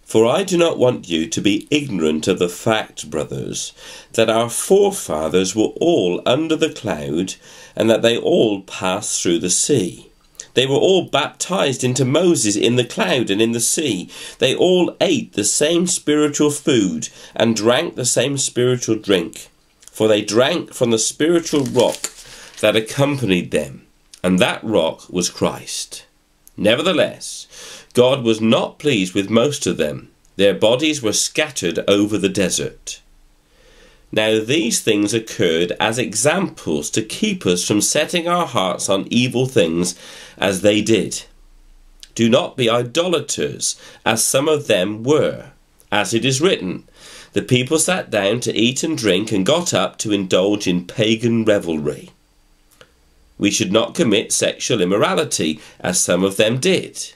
For I do not want you to be ignorant of the fact, brothers, that our forefathers were all under the cloud, and that they all passed through the sea. They were all baptized into Moses in the cloud and in the sea. They all ate the same spiritual food and drank the same spiritual drink. For they drank from the spiritual rock that accompanied them, and that rock was Christ. Nevertheless, God was not pleased with most of them. Their bodies were scattered over the desert. Now these things occurred as examples to keep us from setting our hearts on evil things as they did. Do not be idolaters, as some of them were. As it is written, the people sat down to eat and drink and got up to indulge in pagan revelry. We should not commit sexual immorality, as some of them did.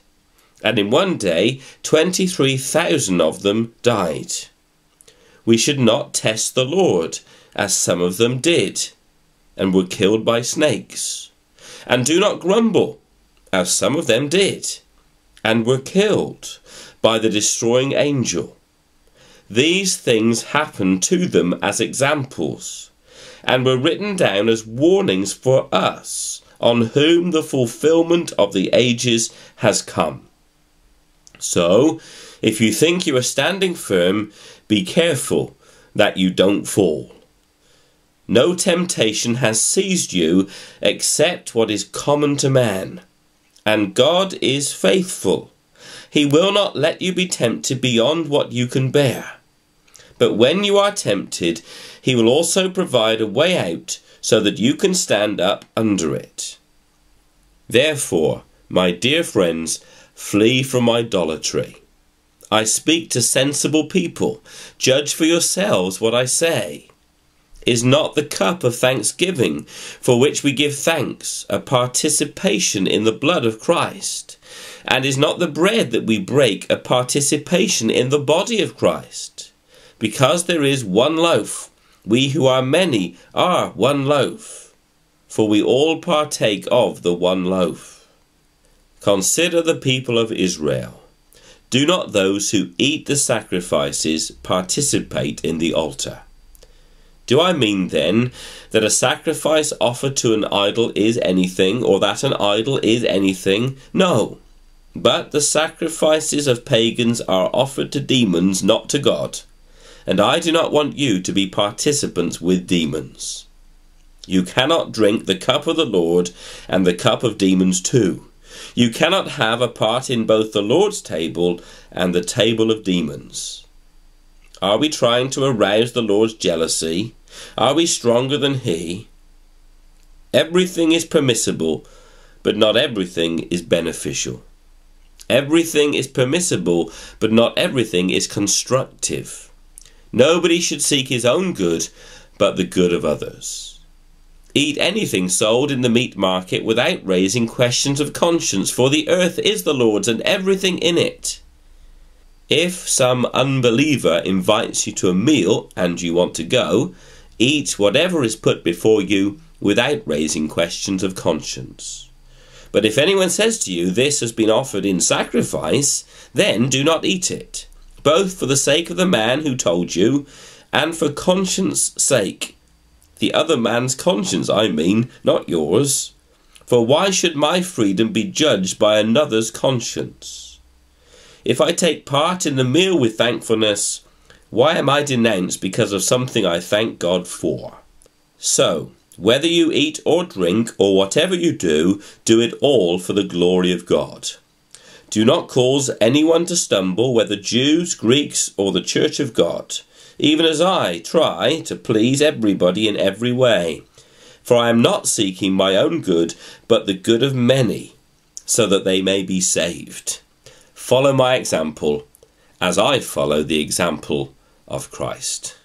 And in one day 23,000 of them died. We should not test the Lord, as some of them did, and were killed by snakes. And do not grumble, as some of them did, and were killed by the destroying angel. These things happened to them as examples, and were written down as warnings for us, on whom the fulfillment of the ages has come. So, if you think you are standing firm, be careful that you don't fall. No temptation has seized you except what is common to man, and God is faithful. He will not let you be tempted beyond what you can bear. But when you are tempted, he will also provide a way out so that you can stand up under it. Therefore, my dear friends, flee from idolatry. I speak to sensible people. Judge for yourselves what I say. Is not the cup of thanksgiving, for which we give thanks, a participation in the blood of Christ? And is not the bread that we break a participation in the body of Christ? Because there is one loaf, we who are many are one loaf, for we all partake of the one loaf. Consider the people of Israel. Do not those who eat the sacrifices participate in the altar? Do I mean then that a sacrifice offered to an idol is anything, or that an idol is anything? No, but the sacrifices of pagans are offered to demons, not to God. And I do not want you to be participants with demons. You cannot drink the cup of the Lord and the cup of demons too. You cannot have a part in both the Lord's table and the table of demons. Are we trying to arouse the Lord's jealousy? Are we stronger than he? Everything is permissible, but not everything is beneficial. Everything is permissible, but not everything is constructive. Nobody should seek his own good, but the good of others. Eat anything sold in the meat market without raising questions of conscience, for the earth is the Lord's and everything in it. If some unbeliever invites you to a meal and you want to go, eat whatever is put before you without raising questions of conscience. But if anyone says to you, "This has been offered in sacrifice," then do not eat it, both for the sake of the man who told you and for conscience' sake. The other man's conscience, I mean, not yours. For why should my freedom be judged by another's conscience? If I take part in the meal with thankfulness, why am I denounced because of something I thank God for? So, whether you eat or drink or whatever you do, do it all for the glory of God. Do not cause anyone to stumble, whether Jews, Greeks, or the church of God, even as I try to please everybody in every way. For I am not seeking my own good, but the good of many, so that they may be saved. Follow my example, as I follow the example of Christ.